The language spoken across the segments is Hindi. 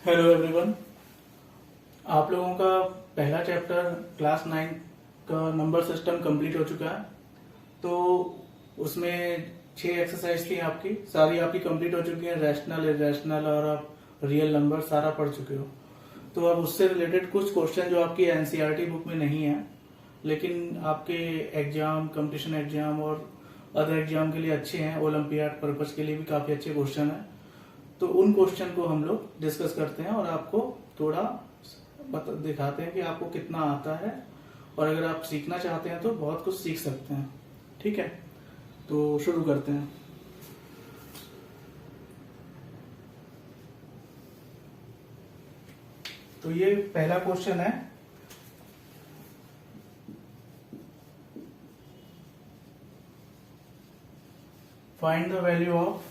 Hello everyone. आप लोगों का पहला चैप्टर क्लास 9 का नंबर सिस्टम कंप्लीट हो चुका है। तो उसमें 6 एक्सरसाइज थी, आपकी सारी आपकी कंप्लीट हो चुकी है। रैशनल, इरेशनल और आप रियल नंबर सारा पढ़ चुके हो। तो अब उससे रिलेटेड कुछ क्वेश्चन जो आपकी एनसीईआरटी बुक में नहीं है लेकिन आपके एग्जाम, कंपटीशन एग्जाम और अदर एग्जाम के लिए अच्छे हैं, ओलंपियाड पर्पज के लिए भी काफी अच्छे क्वेश्चन हैं। तो उन क्वेश्चन को हम लोग डिस्कस करते हैं और आपको थोड़ा दिखाते हैं कि आपको कितना आता है, और अगर आप सीखना चाहते हैं तो बहुत कुछ सीख सकते हैं। ठीक है, तो शुरू करते हैं। तो ये पहला क्वेश्चन है। फाइंड द वैल्यू ऑफ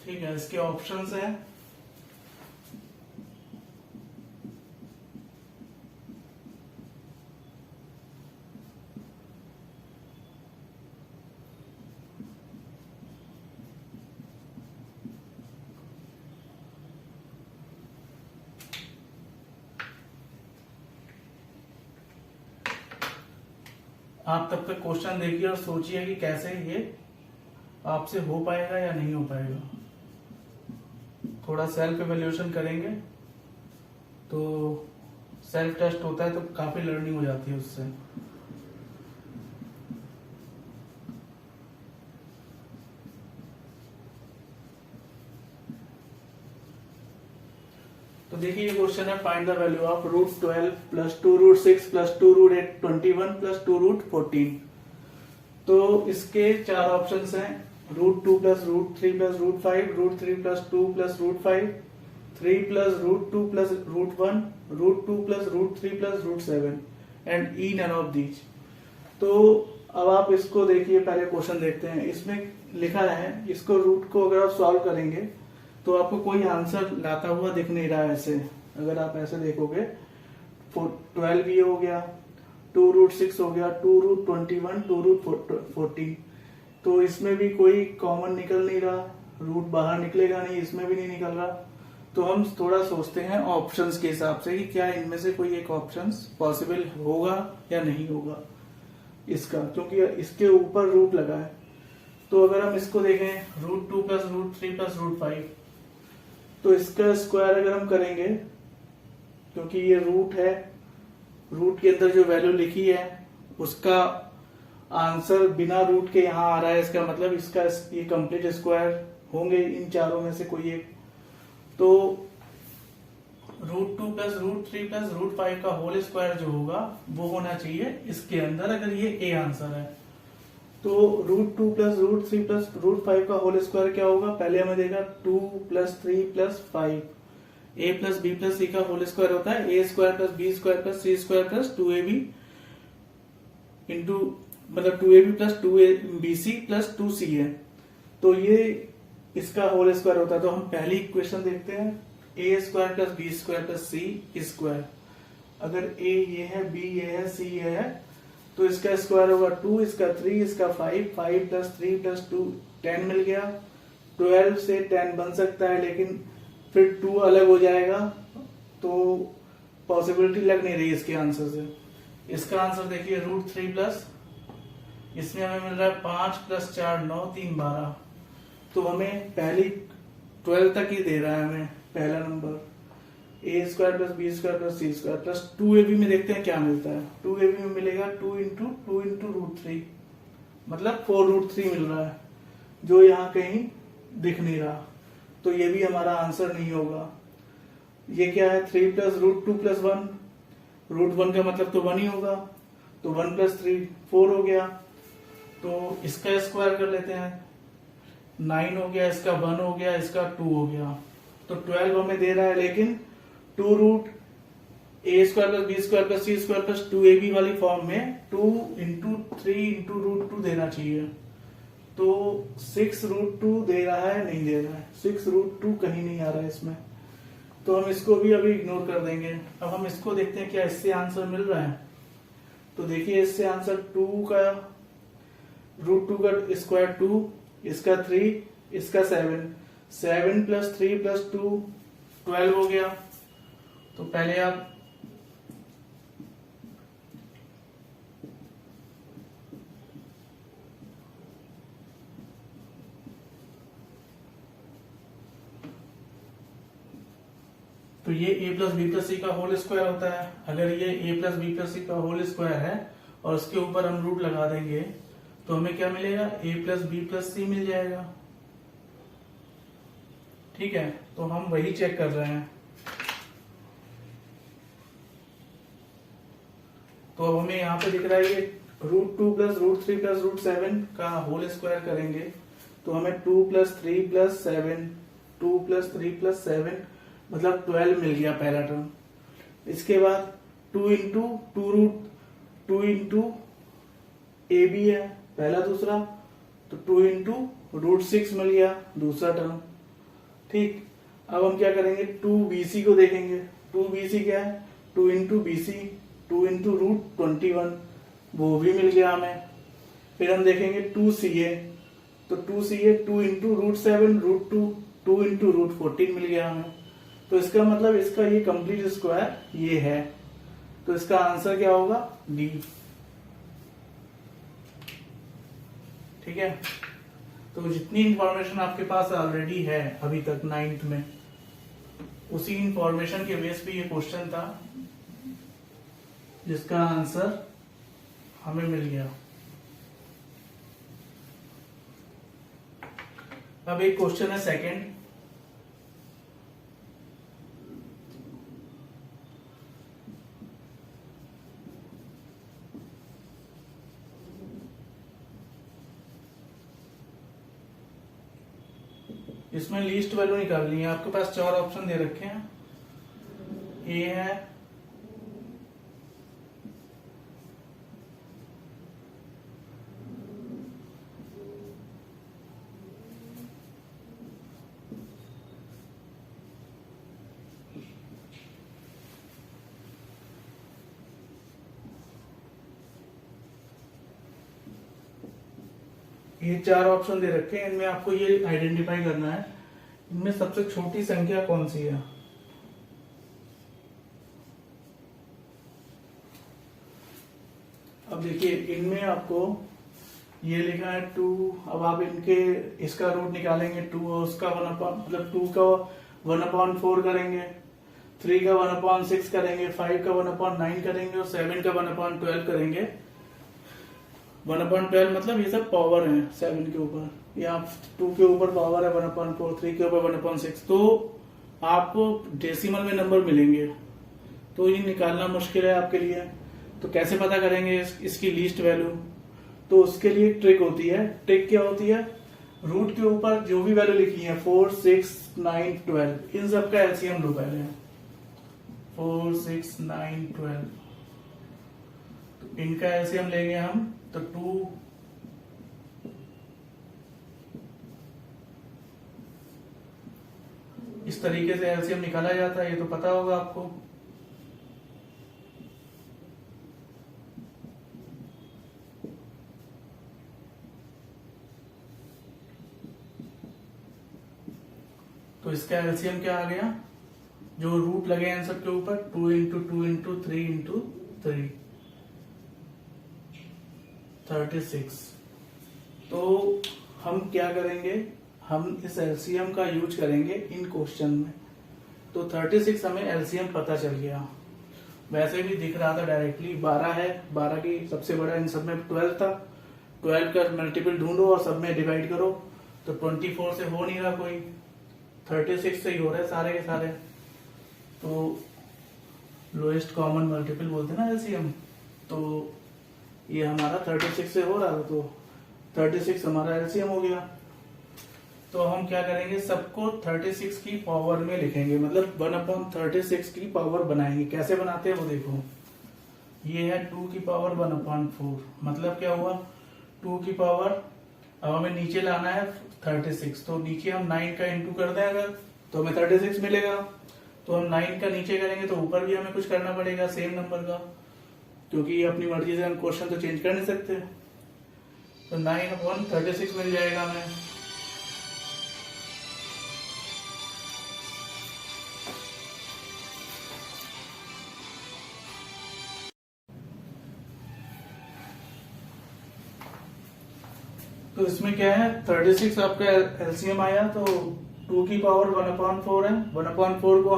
ठीक है, इसके ऑप्शंस हैं। आप तब तक क्वेश्चन देखिए और सोचिए कि कैसे ये आपसे हो पाएगा या नहीं हो पाएगा। थोड़ा सेल्फ एवेल्यूएशन करेंगे तो सेल्फ टेस्ट होता है, तो काफी लर्निंग हो जाती है उससे। तो देखिए ये क्वेश्चन है, find the value of √12 plus 2√6 plus 2√21 plus 2√14। तो इसके चार ऑप्शंस हैं, √2 plus √3 plus √5, √3 plus 2 plus √5, 3 plus √2 plus √1, √2 plus √3 plus √7 and E none of these. तो अब आप इसको देखिए, पहले क्वेश्चन देखते हैं। इसमें लिखा है, इसको रूट को अगर आप सॉल्व करेंगे तो आपको कोई आंसर लाता हुआ दिख नहीं रहा है। ऐसे अगर आप ऐसे देखोगे, 12 ये हो गया, 2√6 हो गया, 2√21, 2√14। तो इसमें भी कोई कॉमन निकल नहीं रहा, रूट बाहर निकलेगा नहीं, इसमें भी नहीं निकल रहा। तो हम थोड़ा सोचते हैं ऑप्शंस के हिसाब से कि क्या इनमें से कोई एक ऑप्शंस पॉसिबल होगा या नहीं होगा इसका, क्योंकि इसके ऊपर रूट लगा है। तो अगर हम इसको देखें, √2 प्लस √3 प्लस √5, तो इसका स्क्वायर अगर हम करेंगे, क्योंकि ये रूट है, रूट के अंदर जो वैल्यू लिखी है उसका आंसर बिना रूट के यहाँ आ रहा है, इसका मतलब इसका ये कंप्लीट स्क्वायर होंगे इन चारों में से कोई एक। तो √2 प्लस √3 प्लस √5 का होल स्क्वायर जो होगा वो होना चाहिए इसके अंदर, अगर ये ए आंसर है। तो √2 प्लस √3 प्लस √5 का होल स्क्वायर क्या होगा, पहले हमें देखा 2 plus 3 plus 5, a plus B plus C का होल स्क्वायर होता है a square plus B square plus C square plus 2ab into, मतलब 2ab plus 2bc plus 2c है। तो ये इसका होल स्क्वायर होता है। तो हम पहली इक्वेशन देखते हैं, a square plus B square plus C square. अगर a ये है, b ये है, c ये है, तो इसका स्क्वायर होगा 2, इसका 3, इसका 5, 5 प्लस 3 प्लस 2 10 मिल गया। 12 से 10 बन सकता है, लेकिन फिर 2 अलग हो जाएगा, तो पॉसिबिलिटी लग नहीं रही इसके आंसर से। इसका आंसर देखिए √3 प्लस, इसमें हमें मिल रहा है 5 प्लस 4 9 3 12। तो हमें पहली 12 तक ही दे रहा है हमें पहला number, a square plus B square plus C square plus 2ab में देखते हैं क्या मिलता है। 2ab में मिलेगा 2 इंटू √3, मतलब 4√3 मिल रहा है, जो यहाँ कहीं दिख नहीं रहा। तो ये भी हमारा आंसर नहीं होगा। ये क्या है, 3 प्लस √2 प्लस 1, √1 का मतलब तो 1 ही होगा, तो 1 प्लस 3 4 हो गया। तो इसका स्क्वायर कर लेते हैं, 9 हो गया, इसका 1 हो गया, इसका 2 हो गया। तो 12 हमें दे रहा है, लेकिन 2√a square plus B square plus सी स्क्वायर प्लस 2ab वाली फॉर्म में 2 इंटू 3 इंटू √2 देना चाहिए। तो 6√2 दे रहा है, नहीं दे रहा है, 6√2 कहीं नहीं आ रहा है इसमें, तो हम इसको भी अभी इग्नोर कर देंगे। अब हम इसको देखते हैं क्या इससे आंसर मिल रहा है। तो देखिए इससे आंसर 2 का √2 का स्क्वायर 2, इसका 3, इसका 7, 7 + 3 + 2 12 हो गया। तो पहले आप तो ये a + b + c का होल स्क्वायर होता है। अगर ये a + b + c का होल स्क्वायर है और उसके ऊपर हम रूट लगा देंगे तो हमें क्या मिलेगा, a + b + c मिल जाएगा। ठीक है, तो हम वही चेक कर रहे हैं। तो अब हमें यहाँ पे दिख रहा है ये √2 + √3 + √7 का होल स्क्वायर करेंगे तो हमें 2 + 3 + 7, 2 + 3 + 7 मतलब 12 मिल गया पहला टर्म। इसके बाद 2 × 2 × AB है पहला, दूसरा तो 2 × √6 मिल गया दूसरा टर्म। ठीक, अब हम क्या करेंगे, 2BC को देखेंगे। 2BC क्या है, 2 × BC, 2 × √21 वो भी मिल गया हमें। फिर हम देखेंगे 2CA, तो 2CA 2 × √7 √2, 2 × √14 मिल गया हमें। तो इसका मतलब इसका ये कंप्लीट स्क्वायर ये है, तो इसका आंसर क्या होगा, डी। ठीक है, तो जितनी इंफॉर्मेशन आपके पास ऑलरेडी है अभी तक 9th में, उसी इंफॉर्मेशन के बेस पे ये क्वेश्चन था जिसका आंसर हमें मिल गया। अब एक क्वेश्चन है सेकंड। इसमें लीस्ट वैल्यू निकालनी है। आपके पास 4 ऑप्शन दे रखे हैं। ए है, ये 4 ऑप्शन दे रखे हैं। इनमें आपको ये आइडेंटिफाई करना है इनमें सबसे छोटी संख्या कौन सी है। अब देखिए इनमें आपको ये लिखा है 2। अब आप इनके इसका रूट निकालेंगे 2 और उसका 1 मतलब 2 का 1/4 करेंगे, 3 का 1/6 करेंगे, 5 का 1/9 करेंगे और 7 का 1/12 करेंगे। 1/12 मतलब ये सब पावर है 7 के ऊपर, या 2 के ऊपर पावर है 1/4, 3 के ऊपर 1/6। तो आपको डेसिमल में नंबर मिलेंगे, तो ये निकालना मुश्किल है आपके लिए। तो कैसे पता करेंगे इसकी लीस्ट वैल्यू, तो उसके लिए ट्रिक होती है। ट्रिक क्या होती है, रूट के ऊपर जो भी वैल्यू लिखी है 4, 6, 9, 12 इन सब का एलसीएम लो पहले। 4, 6, 9, 12 तो इनका एलसीएम लेंगे हम, तो 2 इस तरीके से एलसीएम निकाला जाता है, ये तो पता होगा आपको। तो इसका एलसीएम क्या आ गया, जो रूट लगे हैं सब के ऊपर 2 × 2 × 3 × 3 36। तो हम क्या करेंगे, हम इस एलसीएम का यूज करेंगे इन क्वेश्चन में। तो 36 हमें एलसीएम पता चल गया। वैसे भी दिख रहा था डायरेक्टली 12 है, 12 की सबसे बड़ा इन सब में 12 था। 12 का मल्टीपल ढूंढो और सब में डिवाइड करो, तो 24 से हो नहीं रहा कोई, 36 से ही हो रहे सारे के सारे। तो लोएस्ट कॉमन मल्टीपल बोलते हैं ना एलसीएम, तो ये हमारा 36 से हो रहा था, तो 36 हमारा एलसीएम हो गया। तो हम क्या करेंगे, सबको 36 की पावर में लिखेंगे, मतलब 1/36 की पावर बनाएंगे। कैसे बनाते हैं वो देखो, ये है 2 की पावर 1/4, मतलब क्या हुआ 2 की पावर अब हमें नीचे लाना है 36, तो नीचे हम 9 का इंटू कर दें अगर, तो हमें 36 मिलेगा। तो हम 9 का नीचे करेंगे तो ऊपर भी हमें कुछ करना पड़ेगा सेम नंबर का, क्योंकि अपनी मर्जी से हम क्वेश्चन तो चेंज कर नहीं सकते। तो 9/36 मिल जाएगा हमें। तो इसमें क्या है, 36 आपका एलसीएम आया, तो 2 की पावर 1/4 है। 1/4 को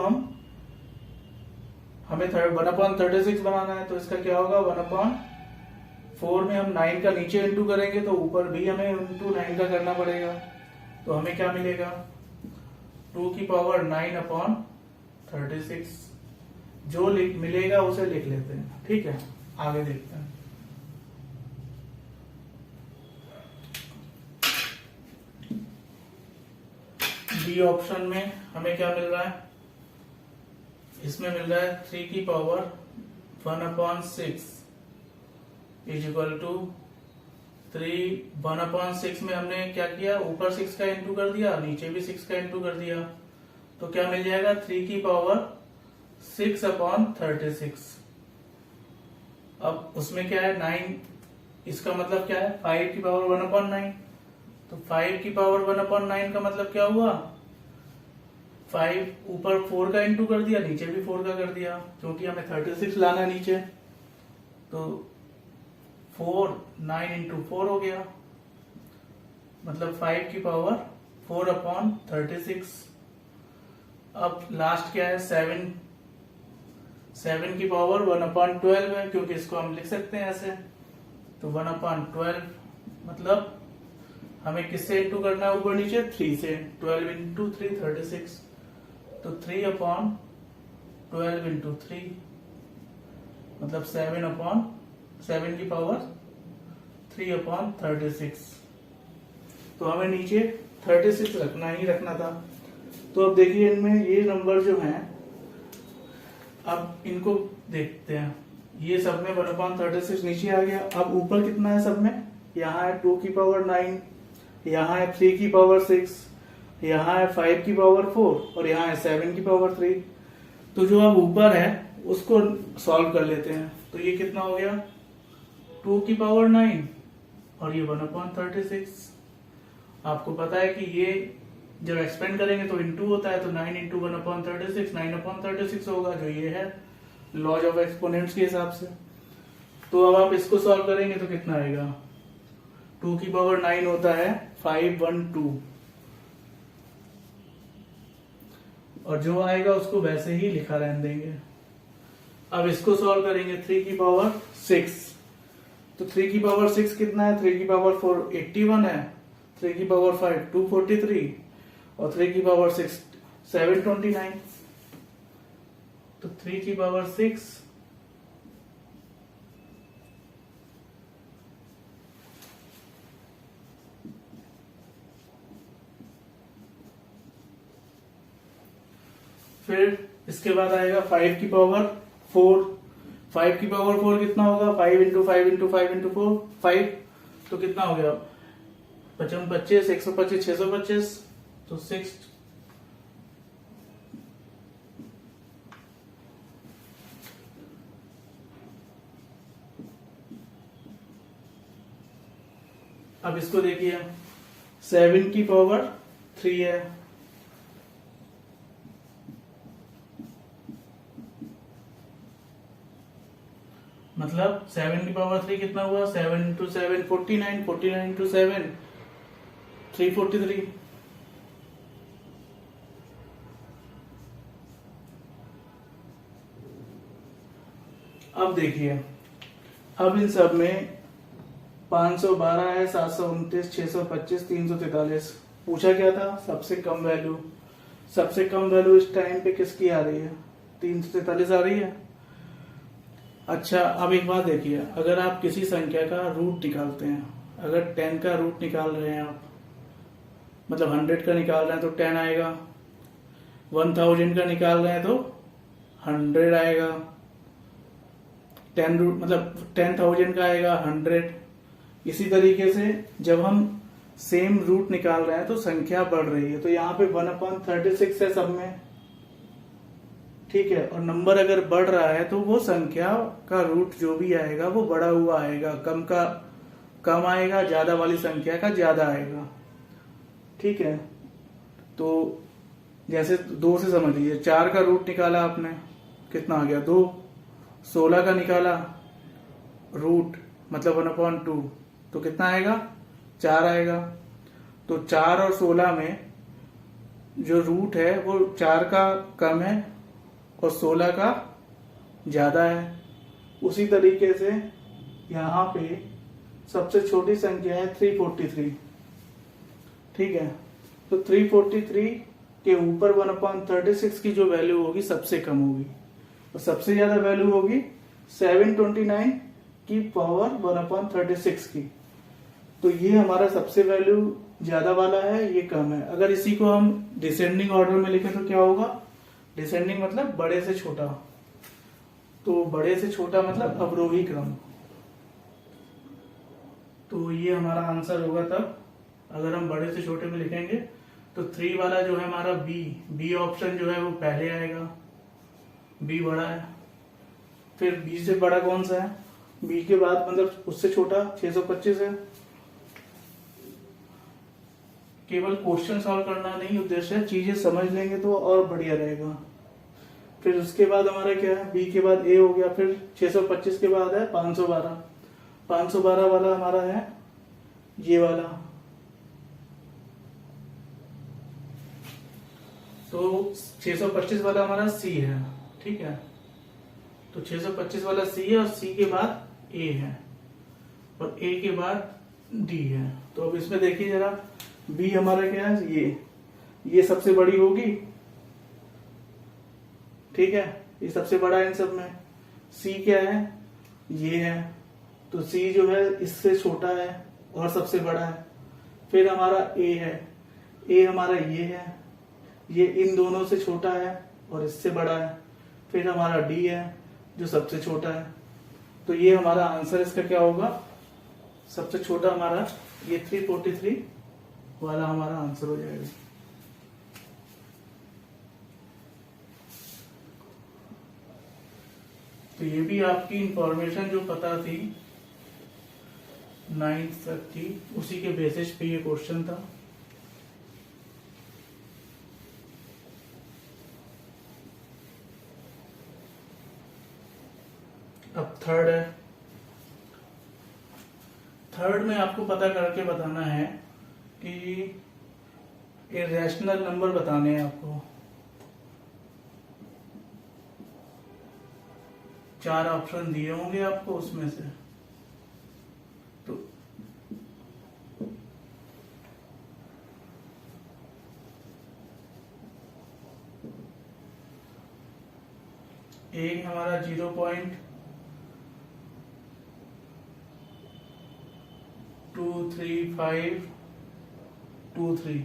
हमें 1/36 बनाना है, तो इसका क्या होगा, 1/4 में हम 9 का नीचे इंटू करेंगे तो ऊपर भी हमें इंटू 9 का करना पड़ेगा। तो हमें क्या मिलेगा, 2 की पावर 9/36। जो मिलेगा उसे लिख लेते हैं, ठीक है। आगे देखते हैं। बी ऑप्शन में हमें क्या मिल रहा है, इसमें मिल रहा है 3 की पावर 1/6 इज इक्वल टू 1/6 में हमने क्या किया, ऊपर 6 का इंटू कर दिया, नीचे भी 6 का इंटू कर दिया, तो क्या मिल जाएगा, 3 की पावर 6/36। अब उसमें क्या है 9, इसका मतलब क्या है 5 की पावर 1/9। तो 5 की पावर 1/9 का मतलब क्या हुआ, 5 ऊपर 4 का इंटू कर दिया, नीचे भी 4 का कर दिया, क्योंकि हमें 36 लाना है नीचे। तो 9 इंटू 4 हो गया, मतलब 5 की पावर 4/36। अब लास्ट क्या है 7 की पावर 1/12 है, क्योंकि इसको हम लिख सकते हैं ऐसे। तो 1/12 मतलब हमें किससे इंटू करना है, ऊपर नीचे 3 से, 12 इंटू 3 36। तो 3/12 इंटू 3 मतलब 7 की पावर 3/36। तो हमें नीचे 36 रखना ही रखना था। तो अब देखिए इनमें ये नंबर जो हैं, अब इनको देखते हैं। ये सब में 1/36 नीचे आ गया। अब ऊपर कितना है सब में, यहाँ है 2 की पावर 9, यहाँ है 3 की पावर 6, यहाँ है 5 की पावर 4 और यहाँ है 7 की पावर 3। तो जो अब ऊपर है उसको सॉल्व कर लेते हैं। तो ये कितना हो गया, 2 की पावर 9 और ये 1/36। आपको पता है कि ये जब एक्सपेंड करेंगे तो इंटू होता है, तो 9 इंटू 1/36 9/36 होगा, जो ये है लॉज ऑफ एक्सपोनेंट्स के हिसाब से। तो अब आप इसको सॉल्व करेंगे तो कितना आएगा, 2 की पावर 9 होता है 512, और जो आएगा उसको वैसे ही लिखा रहने देंगे। अब इसको सॉल्व करेंगे 3 की पावर 6, तो 3 की पावर 6 कितना है, 3 की पावर 4 81 है, 3 की पावर 5 243 और 3 की पावर 6 729। तो 3 की पावर 6 फिर इसके बाद आएगा 5 की पावर 4। 5 की पावर 4 कितना होगा, 5 इंटू 5 इंटू 5 इंटू 4 5, तो कितना हो गया 55 25 125 625, तो 6। अब इसको देखिए 7 की पावर 3 है, मतलब 7 की पावर 3 कितना हुआ, 7 इंटू 7 49, 49 इंटू 7 343। अब देखिए, अब इन सब में 512 है, 729, 625, 343। पूछा क्या था, सबसे कम वैल्यू। सबसे कम वैल्यू इस टाइम पे किसकी आ रही है, 343 आ रही है। अच्छा, अब एक बात देखिए, अगर आप किसी संख्या का रूट निकालते हैं, अगर 10 का रूट निकाल रहे हैं आप, मतलब 100 का निकाल रहे हैं तो 10 आएगा, 1000 का निकाल रहे हैं तो 100 आएगा, 10 रूट मतलब 10,000 का आएगा 100। इसी तरीके से जब हम सेम रूट निकाल रहे हैं तो संख्या बढ़ रही है। तो यहाँ पे 1/36 है सब में, ठीक है। और नंबर अगर बढ़ रहा है तो वो संख्या का रूट जो भी आएगा वो बढ़ा हुआ आएगा, कम का कम आएगा, ज्यादा वाली संख्या का ज्यादा आएगा, ठीक है। तो जैसे 2 से समझ लीजिए, 4 का रूट निकाला आपने, कितना आ गया 2। 16 का निकाला रूट, मतलब 1/2, तो कितना आएगा 4 आएगा। तो 4 और 16 में जो रूट है वो 4 का कम है और 16 का ज्यादा है। उसी तरीके से यहाँ पे सबसे छोटी संख्या है 343, ठीक है। तो 343 के ऊपर 1/36 की जो वैल्यू होगी सबसे कम होगी और सबसे ज्यादा वैल्यू होगी 729 की पावर 1/36 की। तो ये हमारा सबसे वैल्यू ज्यादा वाला है, ये कम है। अगर इसी को हम डिसेंडिंग ऑर्डर में लिखें तो क्या होगा, डिसेंडिंग मतलब बड़े से छोटा, तो बड़े से छोटा मतलब अवरोही क्रम। तो ये हमारा आंसर होगा तब अगर हम बड़े से छोटे में लिखेंगे तो 3 वाला जो है हमारा बी ऑप्शन जो है वो पहले आएगा, बी बड़ा है। फिर बी से बड़ा कौन सा है, बी के बाद मतलब उससे छोटा 625 है। केवल क्वेश्चन सॉल्व करना नहीं उद्देश्य है, चीजें समझ लेंगे तो और बढ़िया रहेगा। फिर उसके बाद हमारा क्या है, बी के बाद ए हो गया, फिर 625 के बाद है 512। 512 वाला हमारा है ये वाला। तो 625 वाला हमारा सी है, ठीक है। तो 625 वाला सी है और सी के बाद ए है और ए के बाद डी है। तो अब इसमें देखिए जरा, बी हमारा क्या है, ये सबसे बड़ी होगी, ठीक है, ये सबसे बड़ा है इन सब में। सी क्या है, ये है, तो सी जो है इससे छोटा है और सबसे बड़ा है। फिर हमारा ए है, ए हमारा ये है, ये इन दोनों से छोटा है और इससे बड़ा है। फिर हमारा डी है जो सबसे छोटा है। तो ये हमारा आंसर इसका क्या होगा, सबसे छोटा हमारा ये 343 वाला हमारा आंसर हो जाएगा। तो ये भी आपकी इंफॉर्मेशन जो पता थी 9th तक की, उसी के बेसिस पे ये क्वेश्चन था। अब थर्ड है। थर्ड में आपको पता करके बताना है कि इरेशनल नंबर बताने हैं आपको। 4 ऑप्शन दिए होंगे आपको उसमें से। तो एक हमारा 0.23523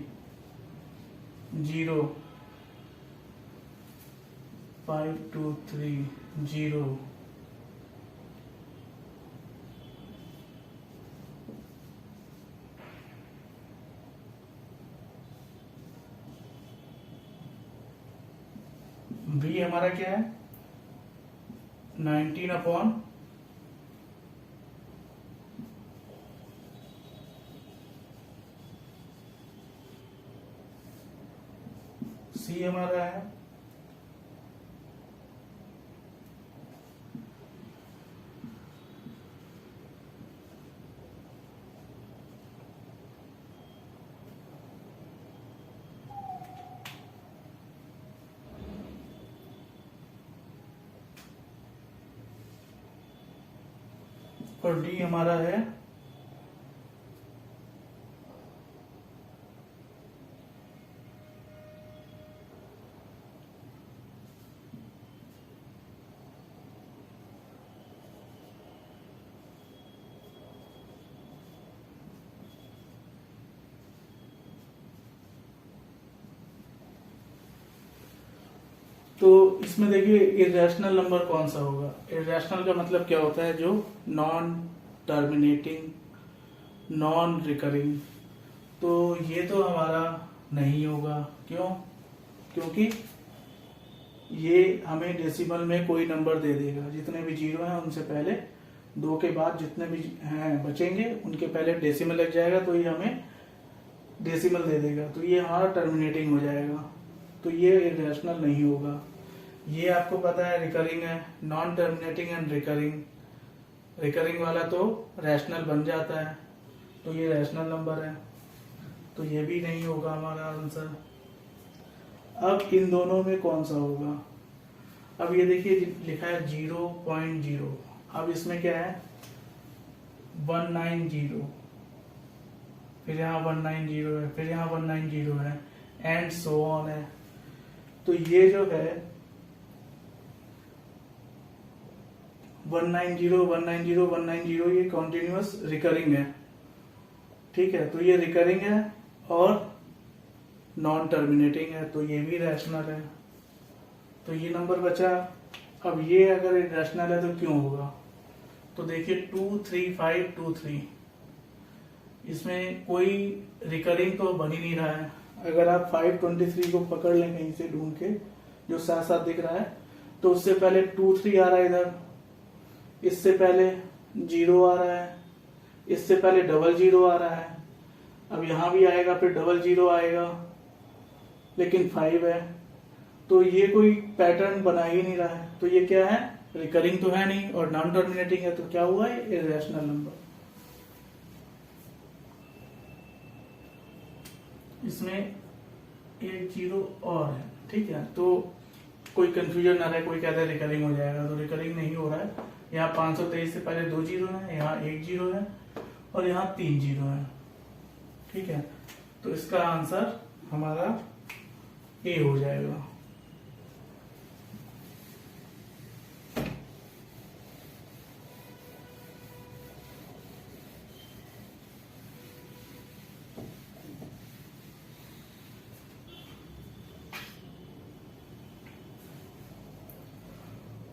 0.5230 बी हमारा क्या है 19/, सी हमारा है और डी हमारा है तो इसमें देखिए इरेशनल नंबर कौन सा होगा। इरेशनल का मतलब क्या होता है, जो नॉन टर्मिनेटिंग, नॉन रिकरिंग, तो ये तो हमारा नहीं होगा। क्यों? क्योंकि ये हमें डेसिमल में कोई नंबर दे देगा, जितने भी जीरो हैं उनसे पहले, दो के बाद जितने भी हैं बचेंगे उनके पहले डेसिमल लग जाएगा, तो ये हमें डेसिमल दे देगा, तो ये हमारा टर्मिनेटिंग हो जाएगा, तो ये इरेशनल नहीं होगा। ये आपको पता है रिकरिंग है, non terminating and recurring. Recurring वाला तो रैशनल बन जाता है, तो ये रैशनल नंबर है, तो ये भी नहीं होगा हमारा आंसर। अब इन दोनों में कौन सा होगा? अब ये देखिए लिखा है 0.0, अब इसमें क्या है 190, फिर यहाँ 190 है, फिर यहाँ 190 है, एंड सो ऑन है। तो ये जो है 190 190 190 ये कॉन्टिन्यूअस रिकरिंग है, ठीक है। तो ये रिकरिंग है और नॉन टर्मिनेटिंग है, तो ये भी रैशनल है, तो ये नंबर बचा। अब ये अगर रैशनल है तो क्यों होगा? तो देखिए 23523, इसमें कोई रिकरिंग तो बन ही नहीं रहा है। अगर आप 523 को पकड़ लें कहीं से ढूंढ के, जो साथ साथ दिख रहा है, तो उससे पहले 23 आ रहा है इधर, इससे पहले 0 आ रहा है, इससे पहले 00 आ रहा है, अब यहां भी आएगा, फिर 00 आएगा, लेकिन 5 है, तो ये कोई पैटर्न बना ही नहीं रहा है। तो ये क्या है? रिकरिंग तो है नहीं और नॉन टर्मिनेटिंग है, तो क्या हुआ है? Irrational number. इसमें एक जीरो और है, ठीक है, तो कोई कंफ्यूजन ना रहे, कोई कहता है रिकरिंग हो जाएगा, तो रिकरिंग नहीं हो रहा है। यहाँ 523 से पहले 2 जीरो है, यहाँ 1 जीरो है और यहाँ 3 जीरो है, ठीक है। तो इसका आंसर हमारा ए हो जाएगा।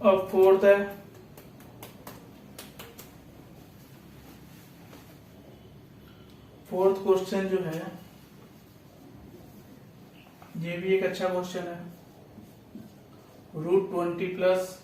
अब फोर्थ है, फोर्थ क्वेश्चन जो है ये भी एक अच्छा क्वेश्चन है। √20 प्लस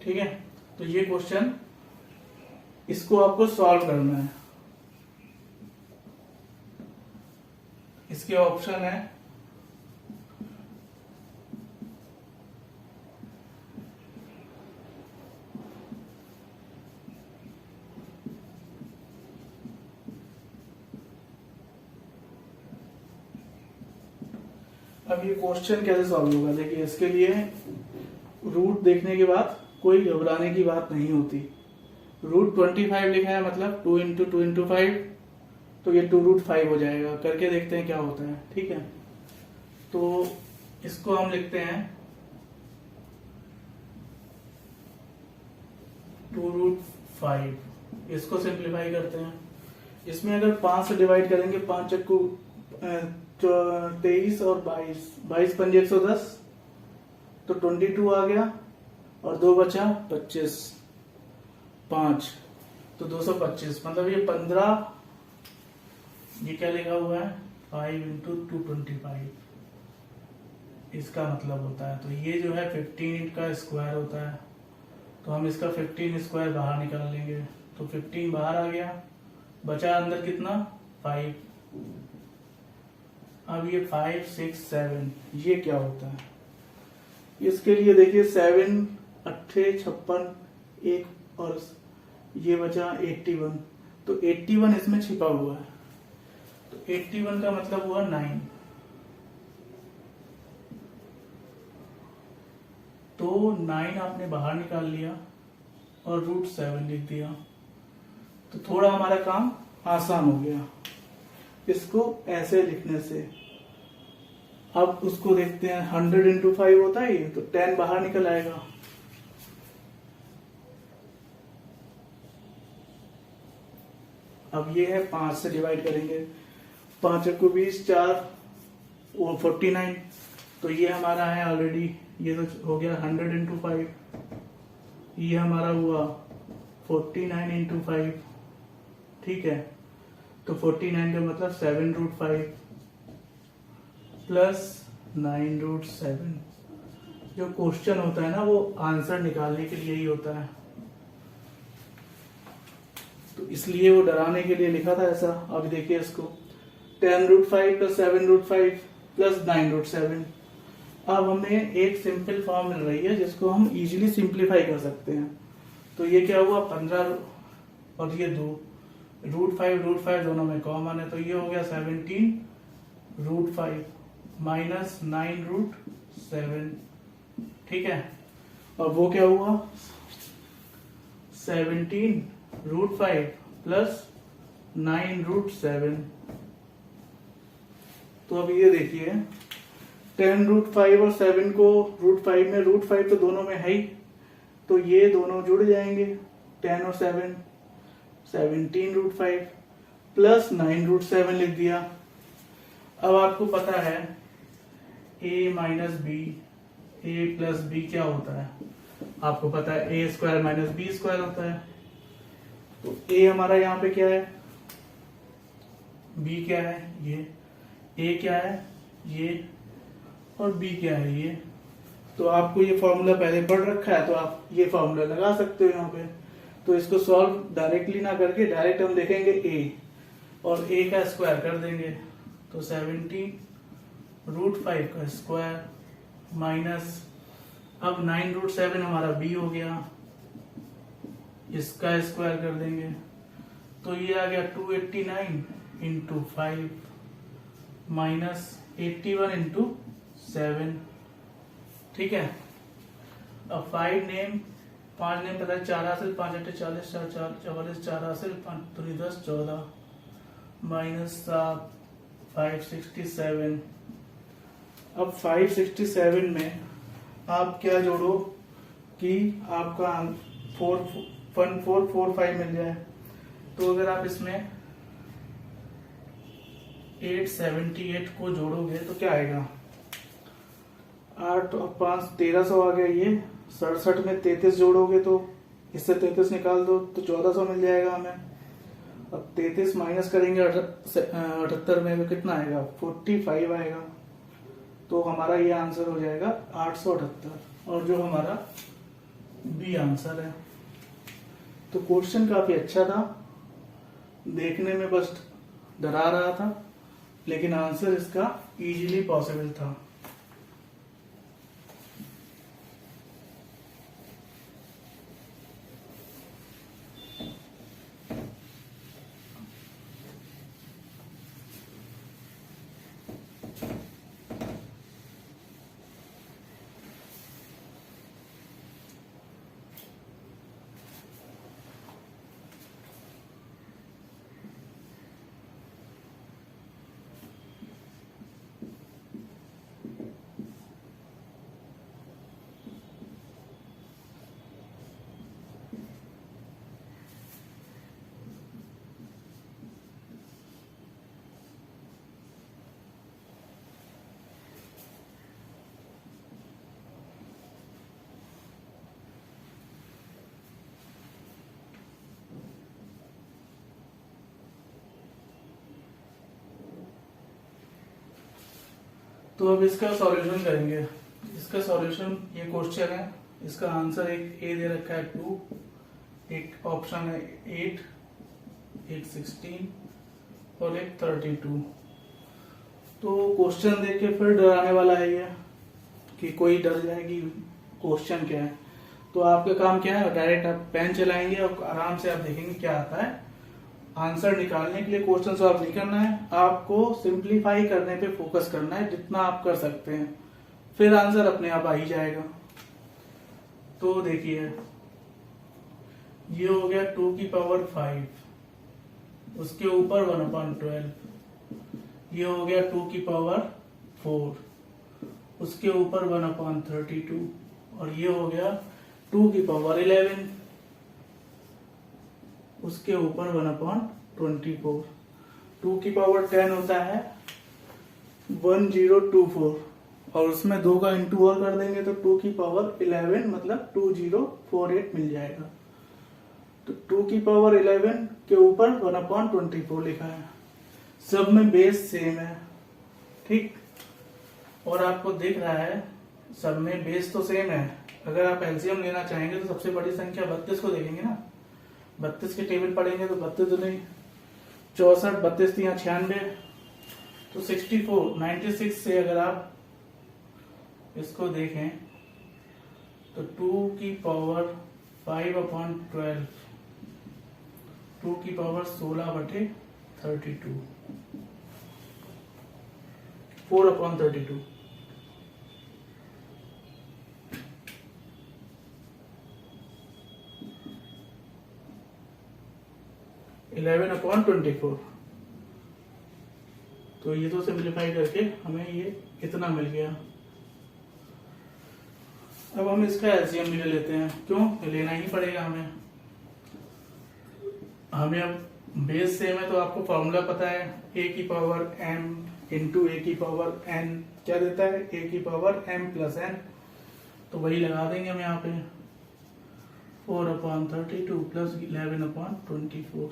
ठीक है। तो ये क्वेश्चन, इसको आपको सॉल्व करना है। इसके ऑप्शन है अब ये क्वेश्चन कैसे सॉल्व होगा? देखिए इसके लिए रूट देखने के बाद कोई घबराने की बात नहीं होती। √25 लिखा है, मतलब 2 इंटू 2 इंटू 5, तो ये 2√5 हो जाएगा। करके देखते हैं क्या होता है, ठीक है। तो इसको हम लिखते हैं 2√5, इसको सिंप्लीफाई करते हैं। इसमें अगर 5 से डिवाइड करेंगे, 5 चक्कू 23 और 22 पंजे 110, तो 22 आ गया और 2 बचा 25, 5 तो 225, मतलब ये 15, ये क्या लिखा हुआ है 5 इंटू 225, इसका मतलब होता है। तो ये जो है 15 का स्क्वायर होता है, तो हम इसका 15 स्क्वायर बाहर निकाल लेंगे, तो 15 बाहर आ गया, बचा अंदर कितना 5। अब ये 5 6 7, ये क्या होता है? इसके लिए देखिए 7 8 56, एक और ये बचा 81, तो 81 इसमें छिपा हुआ है, तो 81 का मतलब हुआ 9। तो 9 आपने बाहर निकाल लिया और √7 लिख दिया, तो थोड़ा हमारा काम आसान हो गया इसको ऐसे लिखने से। अब उसको देखते हैं, 100 इंटू 5 होता है ये, तो 10 बाहर निकल आएगा। अब ये है 5 से डिवाइड करेंगे, 5 को 20, 4 और 49, तो ये हमारा है ऑलरेडी, ये तो हो गया 100 इंटू 5, ये हमारा हुआ 49 इंटू 5, ठीक है। तो 49 का मतलब 7√5 प्लस 9√7। जो क्वेश्चन होता है ना वो आंसर निकालने के लिए ही होता है, तो इसलिए वो डराने के लिए लिखा था ऐसा। अब देखिए इसको, 10√5 प्लस 7√5 प्लस 9√7। अब हमें एक सिंपल फॉर्म मिल रही है जिसको हम इजीली सिंप्लीफाई कर सकते हैं। तो ये क्या हुआ, 15 और ये 2, √5 दोनों में कॉमन है, तो ये हो गया 17√5 माइनस 9√7, ठीक है। और वो क्या हुआ, 17√5 प्लस 9√7। तो अब ये देखिए, 10√5 और 7 को √5 में, √5 तो दोनों में है ही, तो ये दोनों जुड़ जाएंगे, 10 और 7, 17√5 प्लस 9√7 लिख दिया। अब आपको पता है a minus B, a plus B क्या होता है, आपको पता है a square minus B square होता है। तो a हमारा यहाँ पे क्या है, b क्या है ये, a क्या है ये, और b क्या है ये। तो आपको ये फॉर्मूला पहले पढ़ रखा है, तो आप ये फॉर्मूला लगा सकते हो यहाँ पे। तो इसको सॉल्व डायरेक्टली ना करके डायरेक्ट हम देखेंगे a, और a का स्क्वायर कर देंगे, तो 17√5 का स्क्वायर माइनस, अब 9√7 हमारा b हो गया, इसका स्क्वायर कर देंगे, तो ये आ गया 289 इंटू 5 माइनस 81 इंटू 7, ठीक है। अब 5 नेम पता है, 4 हासिल, 5 8 40, 4 4 44, 4 हासिल, 5 3 10 14 माइनस 7 567। अब 567 में आप क्या जोड़ो कि आपका 1445 मिल जाए। तो अगर आप इसमें 878 को जोड़ोगे तो क्या आएगा, 8 और 5 1300 आ गया। ये 67 में 33 जोड़ोगे तो इससे 33 निकाल दो तो 1400 मिल जाएगा हमें। अब 33 माइनस करेंगे 78 में तो कितना आएगा, 45 आएगा। तो हमारा ये आंसर हो जाएगा 878, और जो हमारा बी आंसर है। तो क्वेश्चन काफी अच्छा था, देखने में बस डरा रहा था, लेकिन आंसर इसका इजीली पॉसिबल था। तो अब इसका सॉल्यूशन करेंगे। इसका सॉल्यूशन, ये क्वेश्चन है, इसका आंसर एक ए दे रखा है 2, एक ऑप्शन है 8, एक 16 और एक 32। तो क्वेश्चन देख के फिर डराने वाला है ये, कि कोई डर जाए कि क्वेश्चन क्या है। तो आपका काम क्या है, डायरेक्ट आप पेन चलाएंगे और आराम से आप देखेंगे क्या आता है। आंसर निकालने के लिए क्वेश्चन सॉल्व नहीं करना है, आपको सिंप्लीफाई करने पे फोकस करना है जितना आप कर सकते हैं, फिर आंसर अपने आप आ ही जाएगा। तो देखिए ये हो गया 2 की पावर 5, उसके ऊपर 1/12, ये हो गया 2 की पावर 4, उसके ऊपर 1/32, और ये हो गया 2 की पावर 11, उसके ऊपर 1/24। 2 की पावर 10 होता है 1024, और उसमें 2 का इंटू और कर देंगे तो 2 की पावर 11 मतलब 2048 मिल जाएगा। तो 2 की पावर 11 के ऊपर 1/24 लिखा है, सब में बेस सेम है, ठीक। और आपको दिख रहा है सब में बेस तो सेम है। अगर आप एलसीएम लेना चाहेंगे तो सबसे बड़ी संख्या 32 को देखेंगे ना, 32 के टेबल पढ़ेंगे तो 32 नहीं 64, 32 3 96, तो 64 96 से अगर आप इसको देखें तो 2 की पावर 5/12, 2 की पावर 16/32, 4/32, (11/24). तो ये तो सिंप्लीफाई करके हमें ये इतना मिल गया। अब हम इसका एलसीएम भी ले लेते हैं, क्यों लेना ही पड़ेगा हमें अब बेस सेम है तो आपको फॉर्मूला पता है, a की पावर m इंटू a की पावर n क्या देता है, a की पावर m प्लस n, तो वही लगा देंगे हम यहाँ पे 4/32 प्लस 11/24।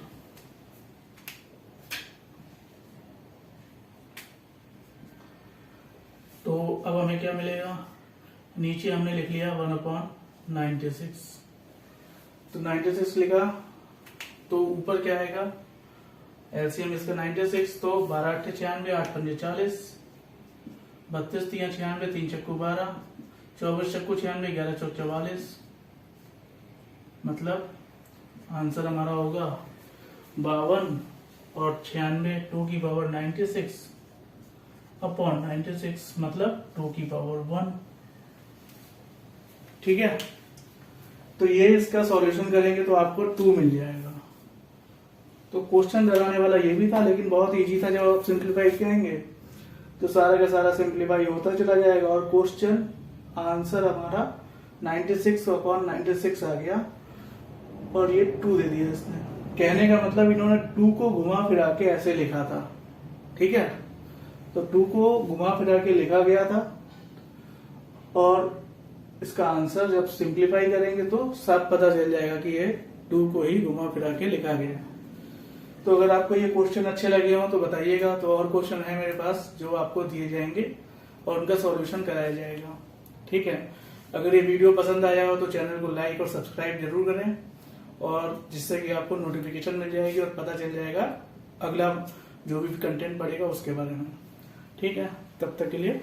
तो अब हमें क्या मिलेगा, नीचे हमने लिख लिया 1/96, तो 96 लिखा, तो ऊपर क्या आएगा एलसीएम इसका 96, तो 12 8 96, 8 5 40, 32 3 96, 3 चक्कू 12, 24 चक्कू 96, 11 चौक 44, मतलब आंसर हमारा होगा 52 और 96, 2 की पावर 96 अपॉन 96 मतलब 2 की पावर 1, ठीक है। तो ये इसका सॉल्यूशन करेंगे तो आपको 2 मिल जाएगा। तो क्वेश्चन लगाने वाला ये भी था, लेकिन बहुत इजी था। जब आप सिंप्लीफाई करेंगे तो सारा का सारा सिंप्लीफाई होता चला जाएगा और क्वेश्चन आंसर हमारा 96/96 आ गया, और ये 2 दे दिया इसने। कहने का मतलब इन्होंने 2 को घुमा फिरा के ऐसे लिखा था, ठीक है। तो 2 को घुमा फिरा के लिखा गया था, और इसका आंसर जब सिंप्लीफाई करेंगे तो सब पता चल जाएगा कि ये 2 को ही घुमा फिरा के लिखा गया। तो अगर आपको ये क्वेश्चन अच्छे लगे हो तो बताइएगा, तो और क्वेश्चन है मेरे पास जो आपको दिए जाएंगे और उनका सॉल्यूशन कराया जाएगा, ठीक है। अगर ये वीडियो पसंद आया हो तो चैनल को लाइक और सब्सक्राइब जरूर करें, और जिससे कि आपको नोटिफिकेशन मिल जाएगी और पता चल जाएगा अगला जो भी कंटेंट पड़ेगा उसके बारे में, ठीक है। तब तक के लिए